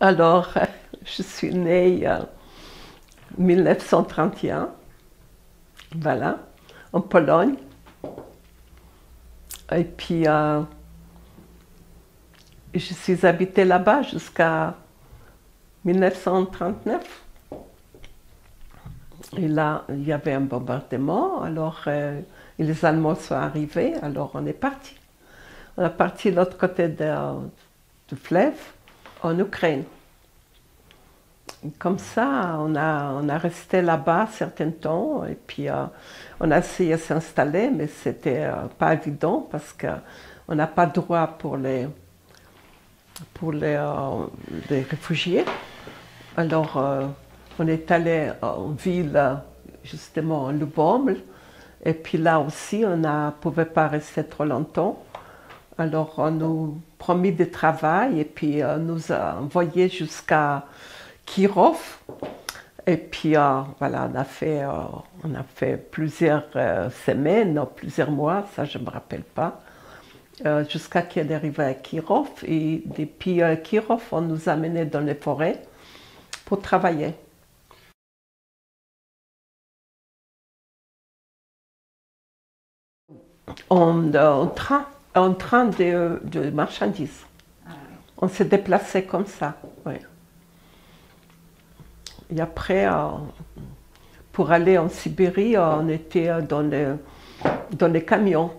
Alors, je suis née en 1931, voilà, en Pologne. Et puis, je suis habitée là-bas jusqu'à 1939. Et là, il y avait un bombardement, alors les Allemands sont arrivés, alors on est parti. On est parti de l'autre côté du fleuve, en Ukraine. Et comme ça, on a resté là-bas un certain temps, et puis on a essayé de s'installer, mais c'était pas évident parce qu'on n'a pas de droit pour les réfugiés. Alors, on est allé en ville, justement, en Luboml, et puis là aussi, on ne pouvait pas rester trop longtemps. Alors, on nous promis de travail, et puis on nous a envoyés jusqu'à Kirov. Et puis, voilà, on a fait plusieurs semaines, plusieurs mois, ça je ne me rappelle pas, jusqu'à qu'on arrive à Kirov. Et depuis Kirov, on nous a menés dans les forêts pour travailler. En train de marchandises. On s'est déplacé comme ça. Ouais. Et après, pour aller en Sibérie, on était dans les camions.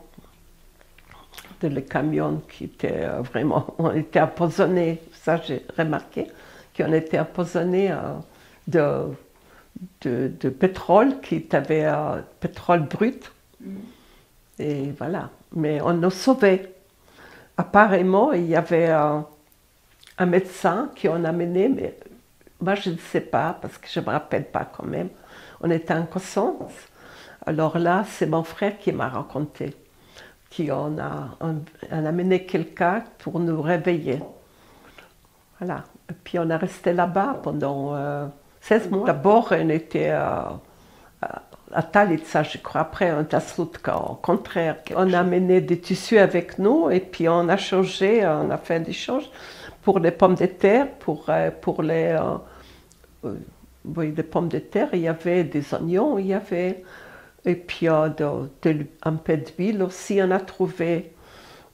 Les camions qui étaient vraiment, on était empoisonnés, ça j'ai remarqué, qu'on était empoisonnés de pétrole, qui avait pétrole brut. Et voilà, mais on nous sauvait. Apparemment, il y avait un médecin qui on a mené, mais moi je ne sais pas, parce que je ne me rappelle pas quand même. On était en conscience. Alors là, c'est mon frère qui m'a raconté qu'on a amené quelqu'un pour nous réveiller. Voilà. Et puis on est resté là-bas pendant 16 mois. D'abord, on était à Talitsa, je crois, après un Taslutka, au contraire. On a amené des tissus avec nous et puis on a changé, on a fait un échange pour les pommes de terre, pour les pommes de terre, il y avait des oignons, il y avait, et puis un peu d'huile aussi, on a trouvé.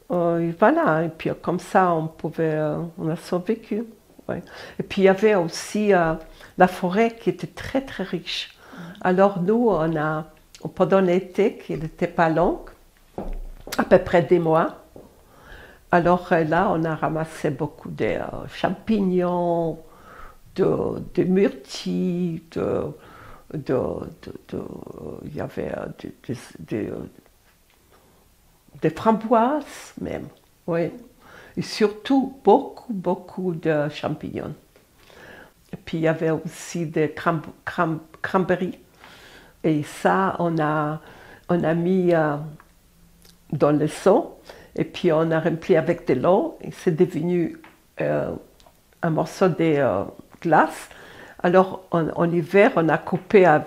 Et voilà, et puis comme ça, on a survécu. Ouais. Et puis il y avait aussi la forêt qui était très très riche. Alors nous, pendant l'été, qui n'était pas long, à peu près des mois, alors là, on a ramassé beaucoup de champignons, de myrtilles, il y avait des framboises même, oui. Et surtout, beaucoup, beaucoup de champignons. Et puis il y avait aussi des cranberries. Et ça, on a mis dans le seau. Et puis on a rempli avec de l'eau. Et c'est devenu un morceau de glace. Alors en hiver, on a coupé un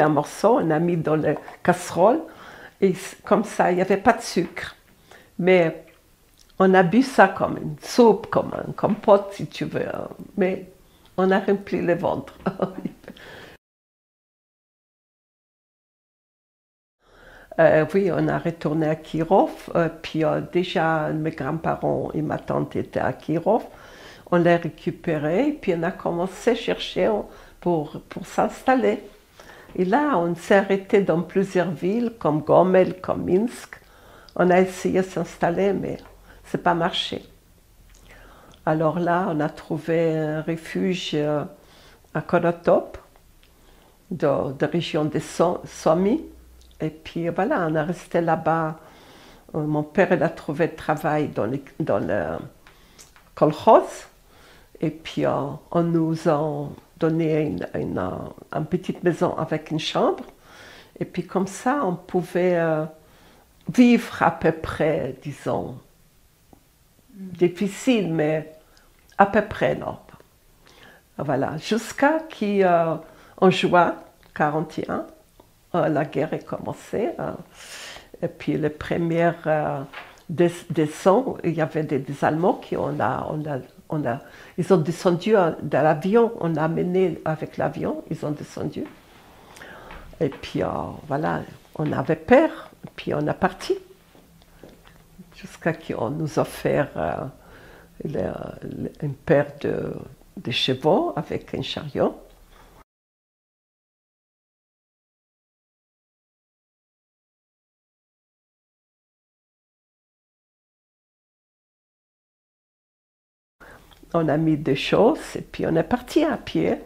morceau, on a mis dans la casserole. Et comme ça, il n'y avait pas de sucre. Mais on a bu ça comme une soupe, comme un compote, si tu veux. Mais on a rempli le ventre. Oui, on a retourné à Kirov. Puis déjà, mes grands-parents et ma tante étaient à Kirov. On les récupéré, puis on a commencé à chercher pour s'installer. Et là, on s'est arrêté dans plusieurs villes, comme Gomel, comme Minsk. On a essayé de s'installer, mais ça n'a pas marché. Alors là, on a trouvé un refuge à Konotop, de région de Sumy. Et puis voilà, on est resté là-bas. Mon père, il a trouvé travail dans le kolkhoz. Et puis on nous a donné une petite maison avec une chambre. Et puis comme ça, on pouvait vivre à peu près, disons, difficile, mais à peu près non. Voilà, jusqu'à qu'en juin 1941, la guerre est commencée. Et puis les premières descentes, il y avait des Allemands ils ont descendu de l'avion, on a amené avec l'avion, ils ont descendu. Et puis voilà, on avait peur, et puis on est parti. Jusqu'à qu'on nous a offert une paire de chevaux avec un chariot. On a mis des choses et puis on est parti à pied.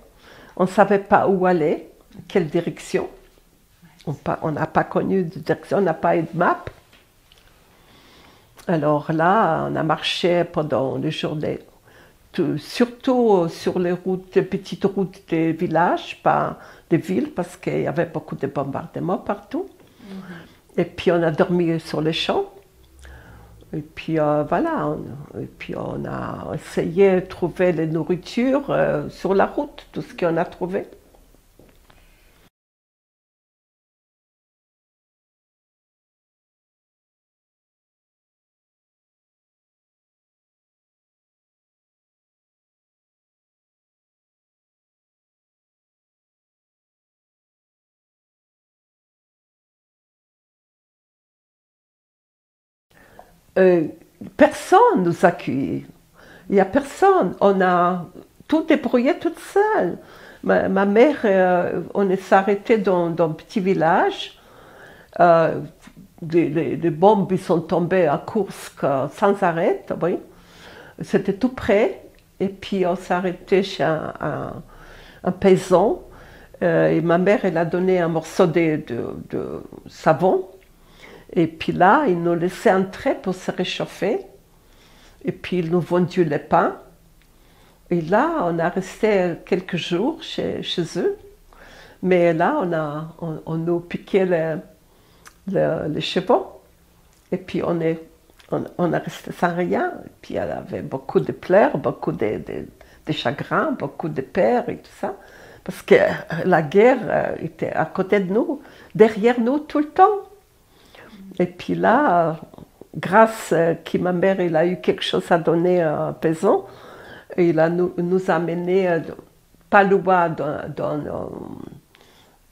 On ne savait pas où aller, quelle direction. On n'a pas connu de direction, on n'a pas eu de map. Alors là, on a marché pendant les journées, surtout sur les routes, les petites routes des villages, pas des villes, parce qu'il y avait beaucoup de bombardements partout. Et puis on a dormi sur les champs. Et puis voilà, on a essayé de trouver les nourritures sur la route, tout ce qu'on a trouvé. Personne nous a accueillis. Il n'y a personne. On a tout débrouillé toute seule. Ma mère, on s'est arrêté dans un petit village. Les bombes ils sont tombées à Kursk sans arrêt. Oui. C'était tout près. Et puis on s'est arrêté chez un paysan. Et ma mère, elle a donné un morceau de savon. Et puis là, ils nous laissaient entrer pour se réchauffer. Et puis ils nous vendu les pains. Et là, on a resté quelques jours chez eux. Mais là, on nous piquait les chevaux. Et puis on est resté sans rien. Et puis il y avait beaucoup de pleurs, beaucoup de chagrins, beaucoup de peurs et tout ça. Parce que la guerre était à côté de nous, derrière nous tout le temps. Et puis là, grâce à ma mère, il a eu quelque chose à donner à un paysan, il nous a amenés pas loin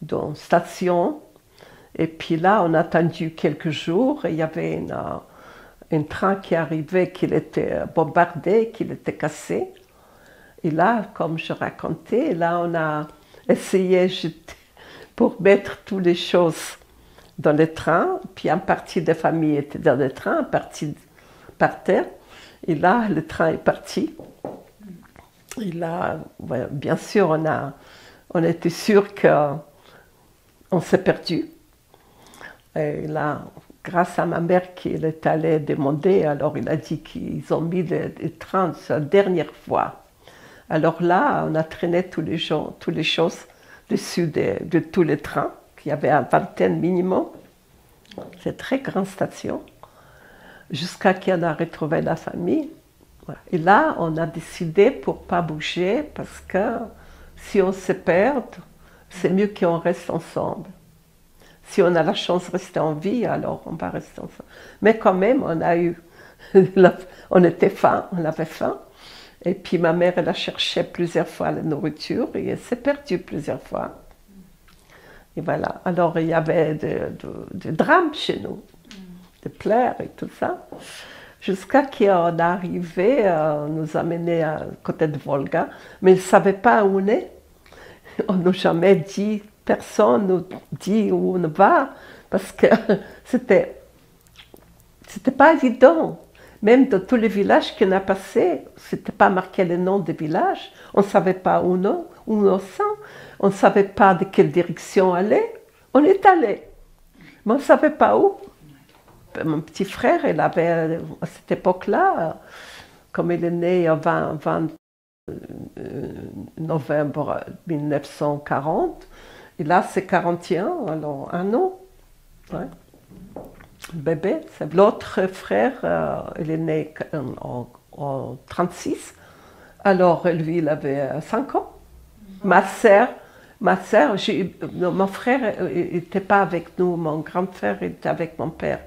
d'une station. Et puis là, on a attendu quelques jours et il y avait un train qui arrivait, qui était bombardé, qui était cassé. Et là, comme je racontais, là, on a essayé pour mettre toutes les choses dans le train, puis une partie des familles était dans le train, une partie par terre. Et là, le train est parti. Et là, ouais, bien sûr, on était sûr qu'on s'est perdu. Et là, grâce à ma mère qui est allée demander, alors il a dit qu'ils ont mis le train sur la dernière fois. Alors là, on a traîné tous les choses dessus de tous les trains. Il y avait une vingtaine minimum. C'est une très grande station. Jusqu'à qu'on a retrouvé la famille. Et là, on a décidé pour ne pas bouger, parce que si on se perd, c'est mieux qu'on reste ensemble. Si on a la chance de rester en vie, alors on va rester ensemble. Mais quand même, on était faim, on avait faim. Et puis ma mère, elle a cherché plusieurs fois la nourriture et elle s'est perdue plusieurs fois. Et voilà. Alors il y avait des drames chez nous, des pleurs et tout ça. Jusqu'à qu'on est arrivé, on nous a menés à côté de Volga, mais ils ne savaient pas où on est. On n'a jamais dit, personne nous dit où on va, parce que c'était pas évident. Même dans tous les villages qu'on a passés, c'était pas marqué le nom des villages. On ne savait pas où on s'en. On ne savait pas de quelle direction aller. On est allé, mais on ne savait pas où. Mon petit frère, il avait, à cette époque-là, comme il est né en 20 novembre 1940, et là c'est 41, alors un an. Ouais. Bébé, l'autre frère, il est né en 1936, alors lui il avait 5 ans. Ma sœur, mon frère n'était pas avec nous, mon grand frère était avec mon père.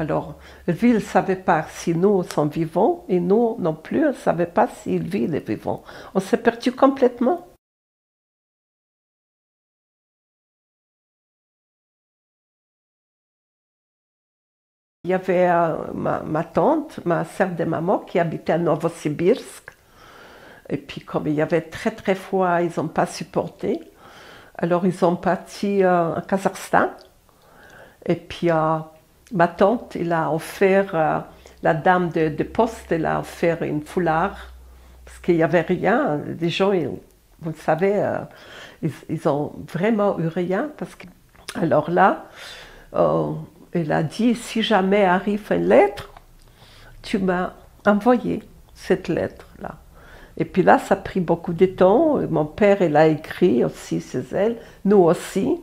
Alors, lui, il ne savait pas si nous sommes vivants, et nous non plus, on ne savait pas si lui, il est vivant. On s'est perdu complètement. Il y avait ma tante, ma sœur de maman, qui habitait à Novosibirsk. Et puis, comme il y avait très très froid, ils n'ont pas supporté. Alors, ils sont partis en Kazakhstan. Et puis, ma tante, il a offert, la dame de poste, elle a offert une foulard. Parce qu'il n'y avait rien. Les gens, vous le savez, ils ont vraiment eu rien. Alors là, elle a dit, si jamais arrive une lettre, tu m'as envoyé cette lettre-là. Et puis là, ça a pris beaucoup de temps. Mon père, il a écrit aussi chez elle, nous aussi.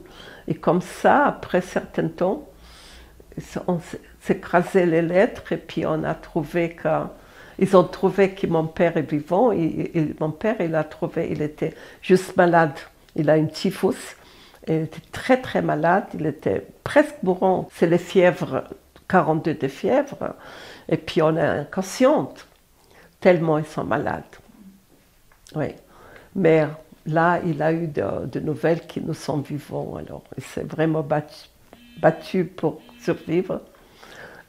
Et comme ça, après un certain temps, on s'est écrasé les lettres et puis on a trouvé que... Ils ont trouvé que mon père est vivant et mon père, il a trouvé, il était juste malade. Il a une typhus. Il était très très malade, il était presque mourant. C'est les fièvres, 42 de fièvre. Et puis on est inconsciente, tellement ils sont malades. Oui. Mais là, il a eu de nouvelles qui nous sont vivants. Alors, il s'est vraiment battu pour survivre.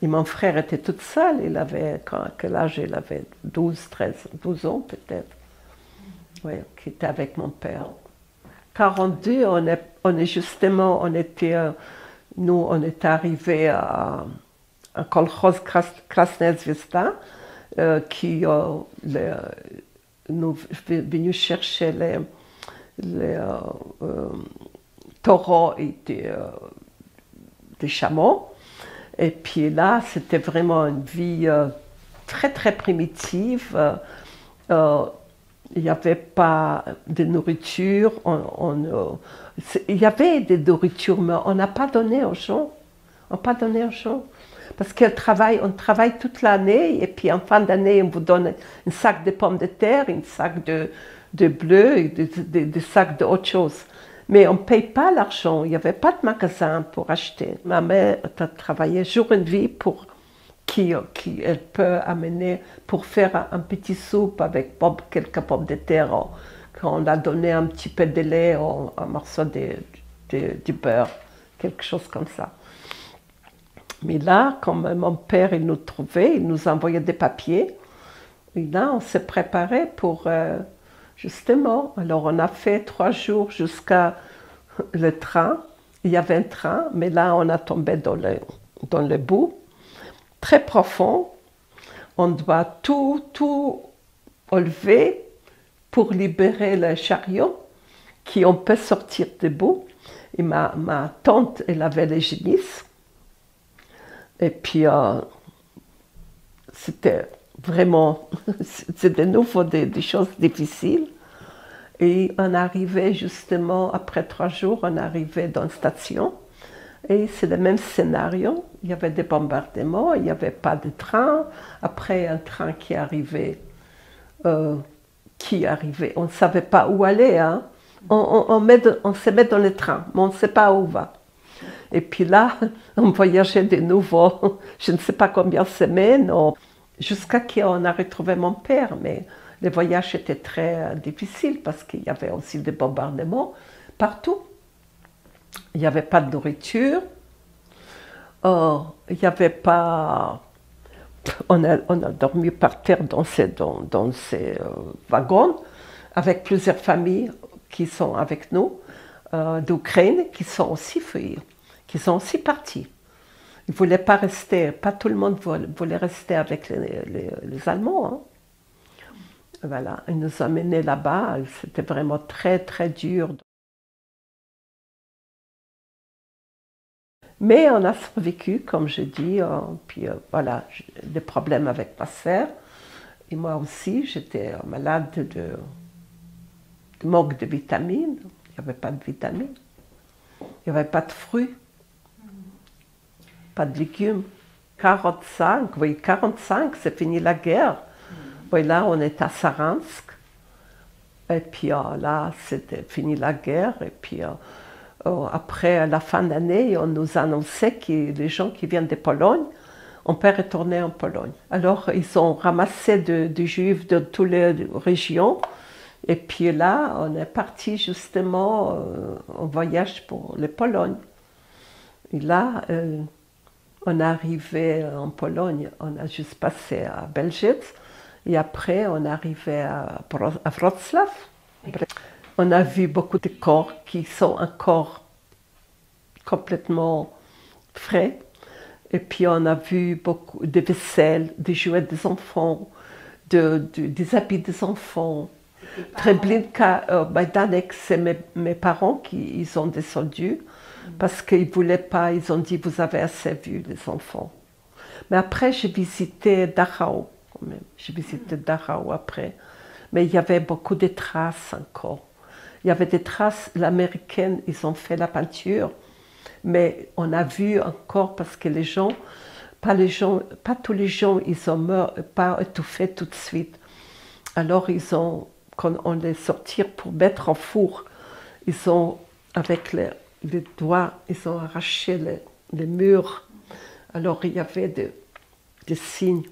Et mon frère était tout seul, il avait, à quel âge il avait 12, 13, 12 ans peut-être. Oui, qui était avec mon père. 42, on est justement, nous, on est arrivés à Kolkhoz Krasnaya Zvezda, qui nous est venu chercher les taureaux et des chameaux. Et puis là, c'était vraiment une vie très très primitive. Il n'y avait pas de nourriture. Il y avait des nourritures, mais on n'a pas donné aux gens. On n'a pas donné aux gens. Parce qu'on travaille toute l'année, et puis en fin d'année, on vous donne un sac de pommes de terre, un sac de bleu, et des sacs d'autres choses. Mais on ne paye pas l'argent, il n'y avait pas de magasin pour acheter. Ma mère a travaillé jour et nuit pour elle peut amener pour faire un petit soupe avec quelques pommes de terre. Quand on a donné un petit peu de lait, un morceau de beurre, quelque chose comme ça. Mais là, comme mon père il nous trouvait, il nous envoyait des papiers. Et là, on s'est préparé pour... justement, alors on a fait 3 jours jusqu'à le train. Il y avait un train, mais là on a tombé dans le bout, très profond. On doit tout enlever pour libérer le chariot, on peut sortir debout. Et ma tante, elle avait les génisses. Et puis, c'était vraiment, c'est de nouveau des choses difficiles. Et on arrivait justement, après 3 jours, on arrivait dans une station. Et c'est le même scénario. Il y avait des bombardements, il n'y avait pas de train. Après, un train qui arrivait, on ne savait pas où aller. Hein. On se met dans le train, mais on ne sait pas où on va. Et puis là, on voyageait de nouveau, je ne sais pas combien de semaines, jusqu'à qu'on a retrouvé mon père. Mais le voyage était très difficile parce qu'il y avait aussi des bombardements partout. Il n'y avait pas de nourriture, il n'y avait pas... On a dormi par terre dans ces wagons avec plusieurs familles qui sont avec nous, d'Ukraine, qui sont aussi fuies, qui sont aussi partis. Ils ne voulaient pas rester, pas tout le monde voulait rester avec les Allemands. Hein. Voilà, ils nous ont menés là-bas, c'était vraiment très très dur. Mais on a survécu, comme je dis, puis voilà, des problèmes avec ma sœur. Et moi aussi, j'étais malade de manque de vitamines. Il n'y avait pas de vitamines. Il n'y avait pas de fruits. Pas de légumes. 45, oui, 45, c'est fini la guerre. Oui, là, on est à Saransk. Et puis là, c'était fini la guerre. Et puis après la fin d'année, on nous annonçait que les gens qui viennent de Pologne, On peut retourner en Pologne. Alors, ils ont ramassé des Juifs de toutes les régions. Et puis là, on est parti justement en voyage pour les Polognes. Et là, on est arrivé en Pologne, on a juste passé à Belgique. Et après, on est arrivé à Wrocław. On a vu beaucoup de corps qui sont encore complètement frais. Et puis on a vu beaucoup de vaisselle, des jouets des enfants, des habits des enfants. Treblinka, Majdanek, c'est mes parents qui ils ont descendu parce qu'ils ne voulaient pas, ils ont dit vous avez assez vu les enfants. Mais après j'ai visité Dachau, quand même. J'ai visité Dachau après. Mais il y avait beaucoup de traces encore. Il y avait des traces, l'américaine, ils ont fait la peinture. Mais on a vu encore parce que les gens, pas tous les gens, ils ont pas étouffé tout de suite. Alors ils ont, quand on les sortit pour mettre en four, ils ont, avec les doigts, ils ont arraché les murs. Alors il y avait des signes.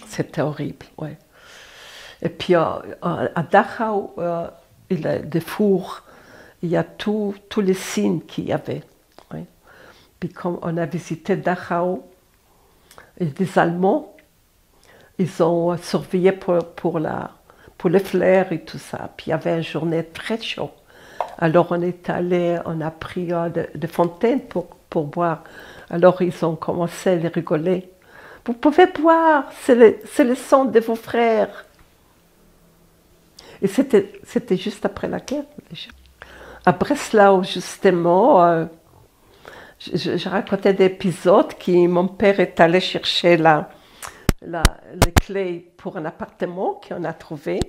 C'était horrible, ouais. Et puis à Dachau, il y a des fours. Il y a tous les signes qu'il y avait. Oui. Puis quand on a visité Dachau, les Allemands, ils ont surveillé pour les fleurs et tout ça. Puis il y avait une journée très chaude. Alors on est allé, on a pris de fontaines pour boire. Alors ils ont commencé à rigoler. Vous pouvez boire, c'est le sang de vos frères. Et c'était juste après la guerre déjà. À Breslau, justement, je racontais des épisodes qui mon père est allé chercher les clés pour un appartement qu'on a trouvé.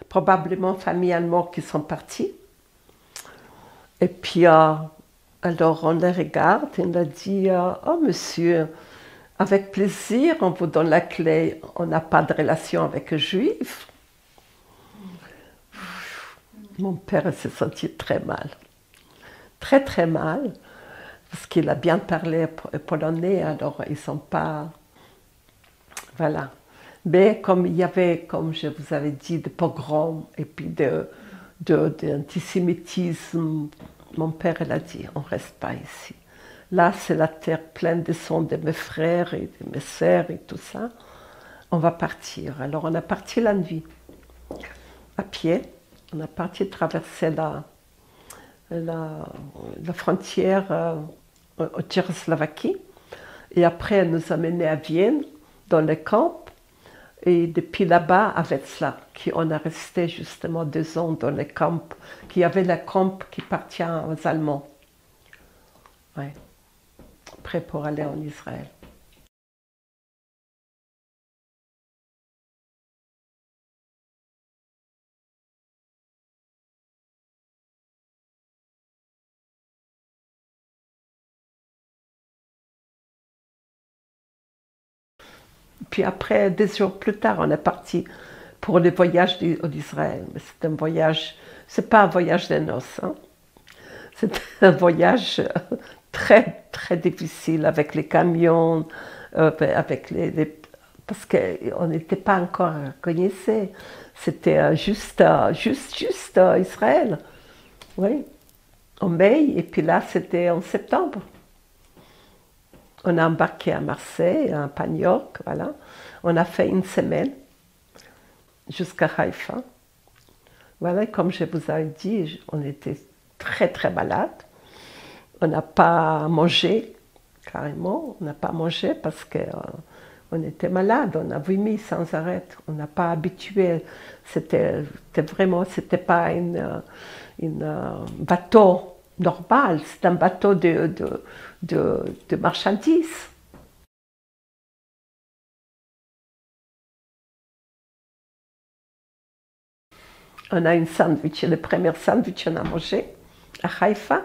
Probablement famille allemande qui sont partis. Et puis, alors on les regarde et on a dit oh monsieur, avec plaisir, on vous donne la clé, on n'a pas de relation avec un juif. Mon père s'est senti très mal, très très mal, parce qu'il a bien parlé polonais, alors ils ne sont pas... Voilà. Mais comme il y avait, comme je vous avais dit, des pogroms et puis d'antisémitisme, mon père il a dit, on ne reste pas ici. Là, c'est la terre pleine de sang de mes frères et de mes sœurs et tout ça. On va partir. Alors on a parti la nuit, à pied. On a parti traverser la frontière en Tchécoslovaquie. Et après, elle nous a menés à Vienne, dans les camps. Et depuis là-bas, à Wetzlar, on a resté justement 2 ans dans les camps, qui avait les camps qui appartient aux Allemands. Ouais. Prêt pour aller en Israël. Puis après, 2 jours plus tard, on est parti pour le voyage d'Israël. Mais c'est un voyage, c'est pas un voyage de noces, hein. C'est un voyage très, très difficile avec les camions, avec parce qu'on n'était pas encore connectés. C'était juste Israël. Oui, en mai, et puis là, c'était en septembre. On a embarqué à Marseille, à Pagnoc, voilà. On a fait 1 semaine jusqu'à Haïfa. Voilà, comme je vous avais dit, on était très très malades. On n'a pas mangé, carrément. On n'a pas mangé parce qu'on était malades. On a vomi sans arrêt. On n'a pas habitué. C'était pas un bateau normal. C'est un bateau de marchandises. On a une sandwich, le premier sandwich qu'on a mangé à Haïfa.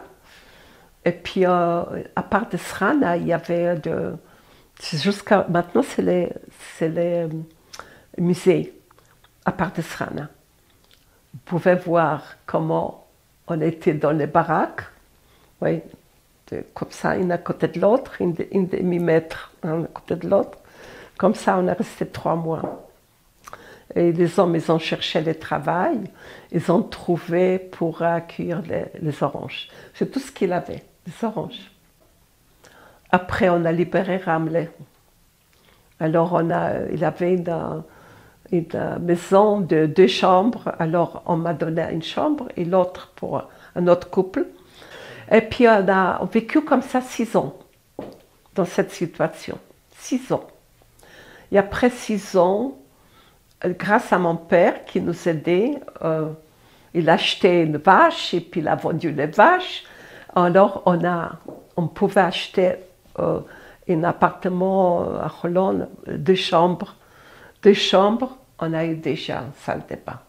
Et puis, à part de Srana, il y avait jusqu'à maintenant, c'est les musées, à part de Srana. Vous pouvez voir comment on était dans les baraques. Oui, comme ça, une à côté de l'autre, une demi-mètre un à côté de l'autre. Comme ça, on est resté 3 mois. Et les hommes, ils ont cherché le travail, ils ont trouvé pour accueillir les oranges. C'est tout ce qu'il avait, les oranges. Après, on a libéré Ramleh. Alors, il avait une maison de 2 chambres. Alors, on m'a donné une chambre et l'autre pour un autre couple. Et puis, on a vécu comme ça 6 ans, dans cette situation. 6 ans. Et après 6 ans, grâce à mon père qui nous aidait, il a acheté une vache et puis il a vendu les vaches. Alors, on pouvait acheter un appartement à Hollande, 2 chambres. 2 chambres, on a eu déjà une salle de bain.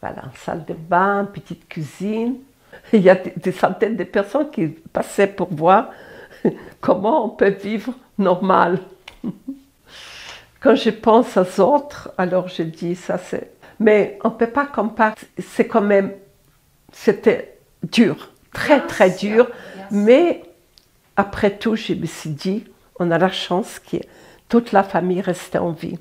Voilà, une salle de bain, une petite cuisine. Il y a des centaines de personnes qui passaient pour voir comment on peut vivre normal. Quand je pense aux autres, alors je dis ça c'est... Mais on ne peut pas comparer, c'est quand même... C'était dur, très dur. Mais après tout, je me suis dit, on a la chance que toute la famille restait en vie.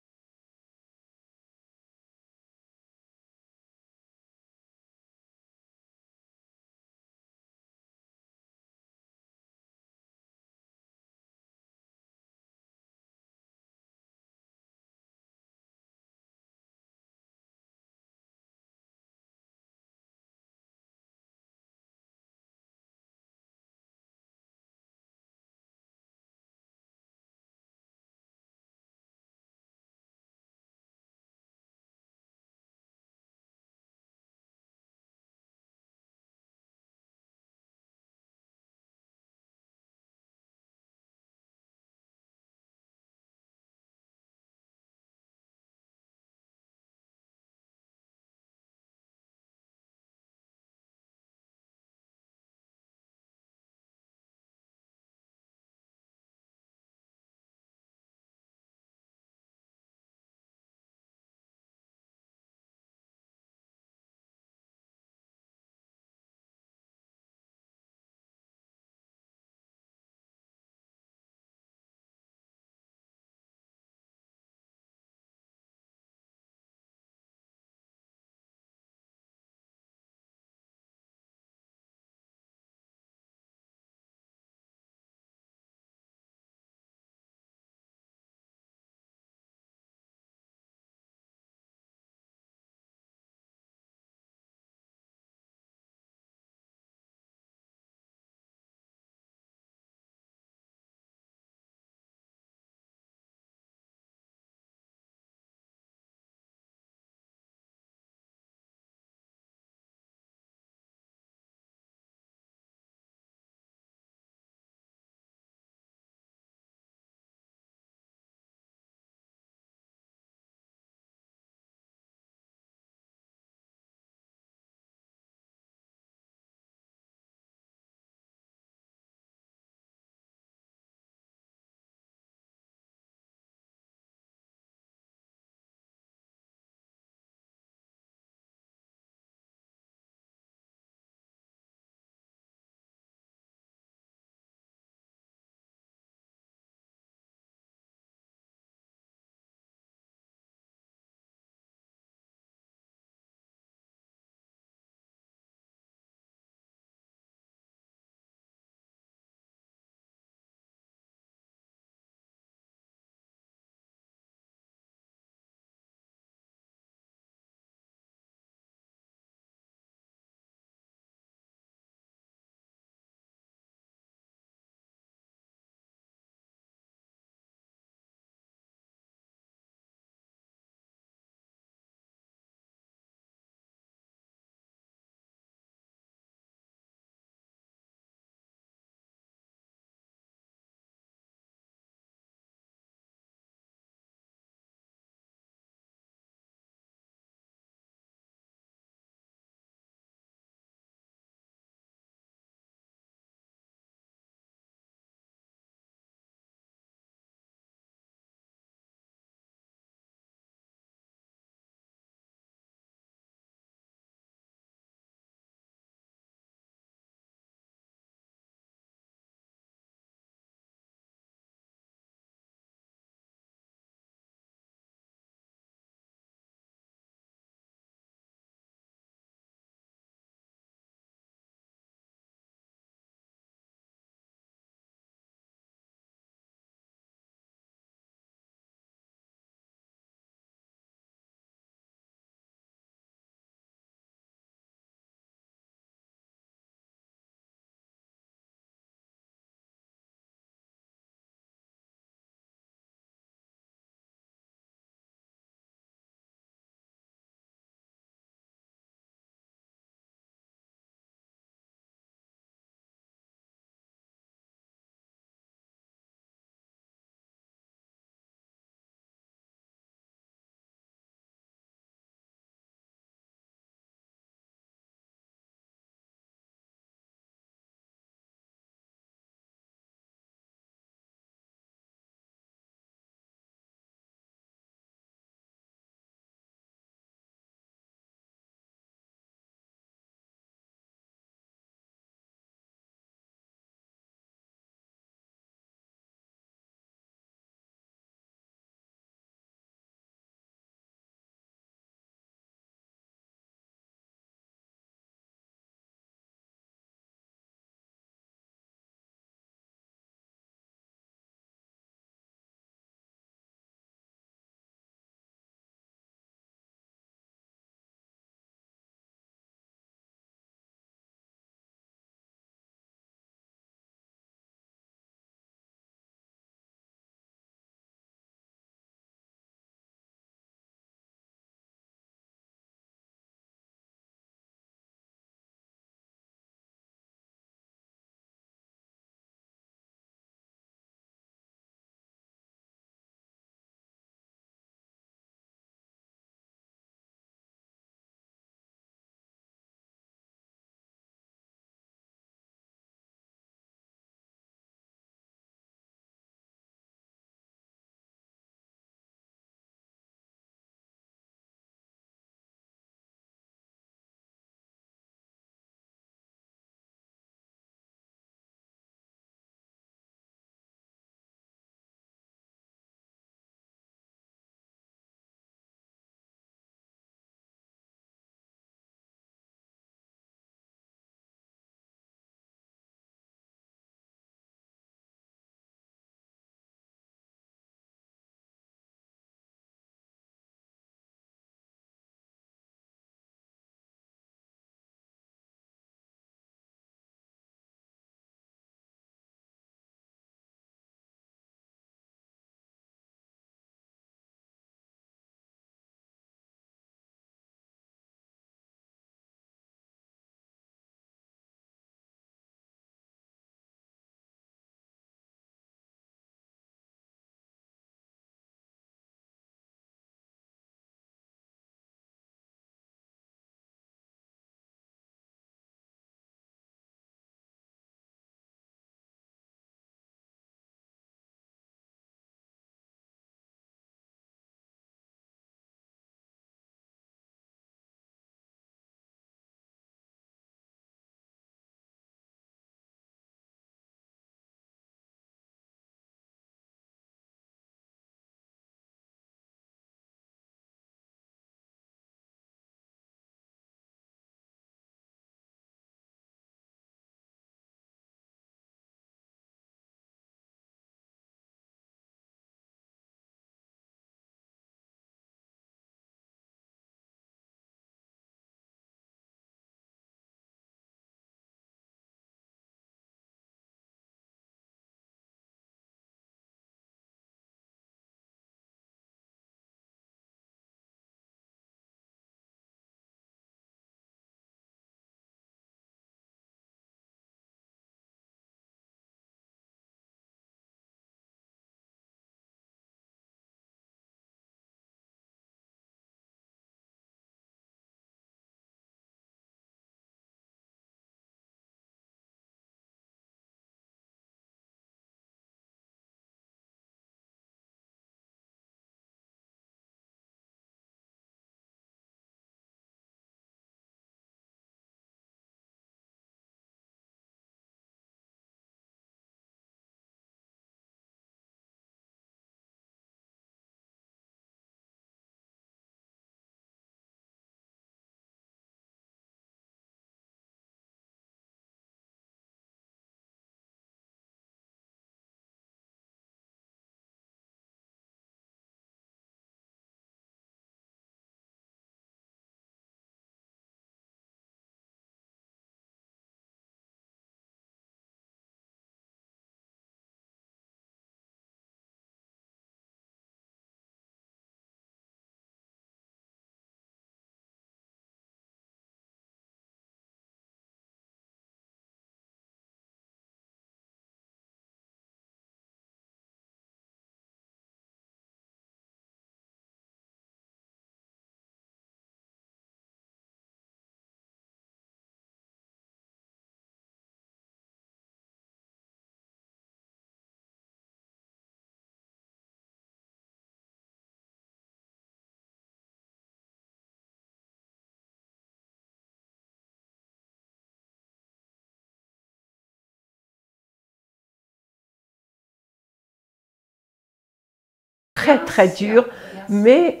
très dur. Mais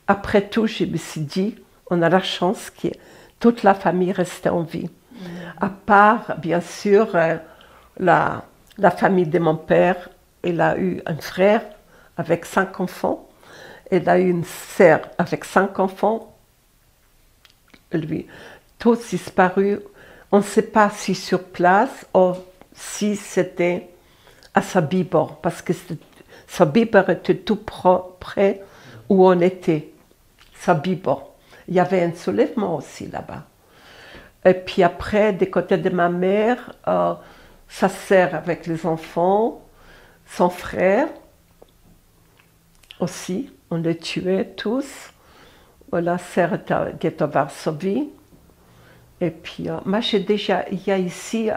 après tout, je me suis dit, on a la chance que toute la famille restait en vie. À part, bien sûr, la famille de mon père. Il a eu un frère avec 5 enfants. Il a eu une sœur avec 5 enfants. Lui, tous disparus. On ne sait pas si sur place ou si c'était à Sobibor, parce que Sobibor était tout près où on était. Sobibor. Il y avait un soulèvement aussi là-bas. Et puis après, du côté de ma mère, sa sœur avec les enfants, son frère aussi, on les tuait tous. La sœur était à Varsovie. Et puis, moi j'ai déjà, il y a ici